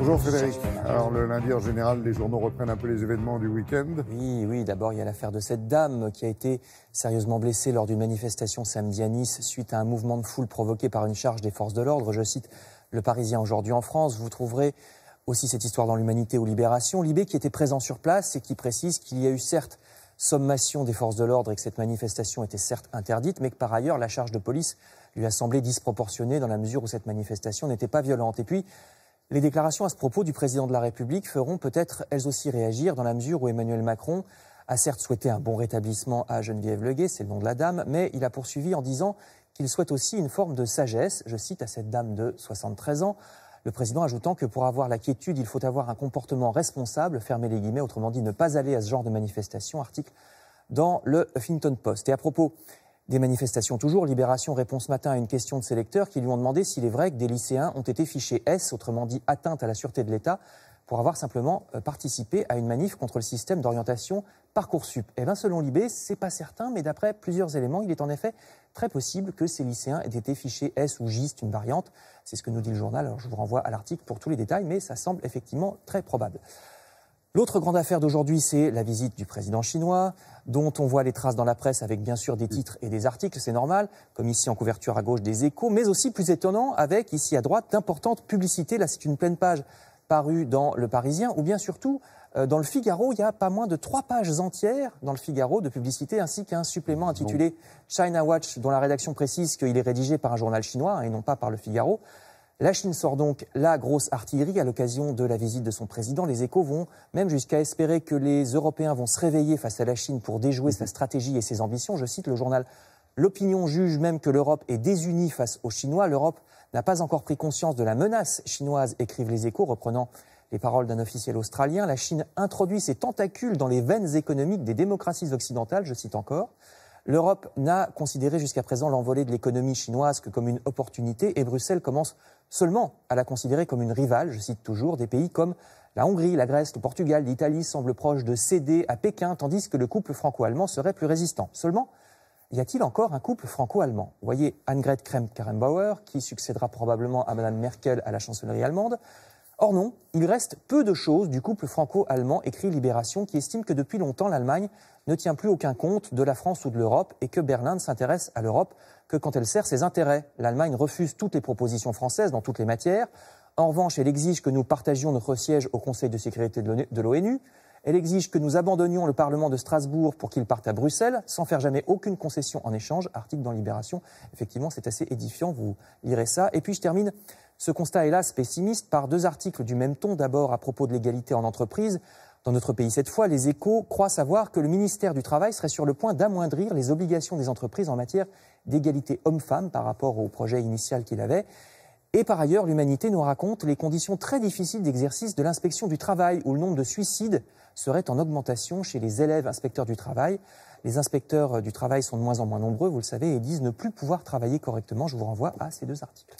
Bonjour Frédéric. Alors le lundi en général, les journaux reprennent un peu les événements du week-end. Oui, d'abord il y a l'affaire de cette dame qui a été sérieusement blessée lors d'une manifestation samedi à Nice suite à un mouvement de foule provoqué par une charge des forces de l'ordre. Je cite Le Parisien aujourd'hui en France. Vous trouverez aussi cette histoire dans l'Humanité ou Libération. Libé qui était présent sur place et qui précise qu'il y a eu certes sommation des forces de l'ordre et que cette manifestation était certes interdite, mais que par ailleurs la charge de police lui a semblé disproportionnée dans la mesure où cette manifestation n'était pas violente. Et puis, les déclarations à ce propos du président de la République feront peut-être elles aussi réagir dans la mesure où Emmanuel Macron a certes souhaité un bon rétablissement à Geneviève Leguet, c'est le nom de la dame, mais il a poursuivi en disant qu'il souhaite aussi une forme de sagesse, je cite à cette dame de 73 ans, le président ajoutant que pour avoir la quiétude, il faut avoir un comportement responsable, fermez les guillemets, autrement dit ne pas aller à ce genre de manifestation, article dans le Huffington Post. Et à propos des manifestations toujours, Libération répond ce matin à une question de ses lecteurs qui lui ont demandé s'il est vrai que des lycéens ont été fichés S, autrement dit atteinte à la sûreté de l'État, pour avoir simplement participé à une manif contre le système d'orientation Parcoursup. Eh bien, selon Libé, c'est pas certain, mais d'après plusieurs éléments, il est en effet très possible que ces lycéens aient été fichés S ou J, c'est une variante. C'est ce que nous dit le journal, alors je vous renvoie à l'article pour tous les détails, mais ça semble effectivement très probable. L'autre grande affaire d'aujourd'hui, c'est la visite du président chinois, dont on voit les traces dans la presse avec bien sûr des titres et des articles, c'est normal, comme ici en couverture à gauche des Échos, mais aussi plus étonnant avec ici à droite d'importantes publicités. Là, c'est une pleine page parue dans Le Parisien, ou bien surtout dans Le Figaro, il y a pas moins de 3 pages entières dans Le Figaro de publicité, ainsi qu'un supplément intitulé China Watch, dont la rédaction précise qu'il est rédigé par un journal chinois et non pas par Le Figaro. La Chine sort donc la grosse artillerie à l'occasion de la visite de son président. Les Échos vont même jusqu'à espérer que les Européens vont se réveiller face à la Chine pour déjouer sa stratégie et ses ambitions. Je cite le journal L'Opinion juge même que l'Europe est désunie face aux Chinois. L'Europe n'a pas encore pris conscience de la menace chinoise, écrivent les Échos, reprenant les paroles d'un officiel australien. La Chine introduit ses tentacules dans les veines économiques des démocraties occidentales, je cite encore. L'Europe n'a considéré jusqu'à présent l'envolée de l'économie chinoise que comme une opportunité et Bruxelles commence seulement à la considérer comme une rivale, je cite toujours, des pays comme la Hongrie, la Grèce, le Portugal, l'Italie semblent proches de céder à Pékin, tandis que le couple franco-allemand serait plus résistant. Seulement, y a-t-il encore un couple franco-allemand? Vous voyez Annegret Kramp-Karrenbauer, qui succédera probablement à Mme Merkel à la chancellerie allemande. Or non, il reste peu de choses du couple franco-allemand, écrit Libération, qui estime que depuis longtemps l'Allemagne ne tient plus aucun compte de la France ou de l'Europe et que Berlin ne s'intéresse à l'Europe que quand elle sert ses intérêts. L'Allemagne refuse toutes les propositions françaises dans toutes les matières. En revanche, elle exige que nous partagions notre siège au Conseil de sécurité de l'ONU. Elle exige que nous abandonnions le Parlement de Strasbourg pour qu'il parte à Bruxelles, sans faire jamais aucune concession en échange. Article dans Libération. Effectivement, c'est assez édifiant, vous lirez ça. Et puis je termine ce constat, hélas, pessimiste, par 2 articles du même ton. D'abord, à propos de l'égalité en entreprise. Dans notre pays, cette fois, les Échos croient savoir que le ministère du Travail serait sur le point d'amoindrir les obligations des entreprises en matière d'égalité homme-femme par rapport au projet initial qu'il avait. Et par ailleurs, l'Humanité nous raconte les conditions très difficiles d'exercice de l'inspection du travail, où le nombre de suicides serait en augmentation chez les élèves inspecteurs du travail. Les inspecteurs du travail sont de moins en moins nombreux, vous le savez, et disent ne plus pouvoir travailler correctement. Je vous renvoie à ces 2 articles.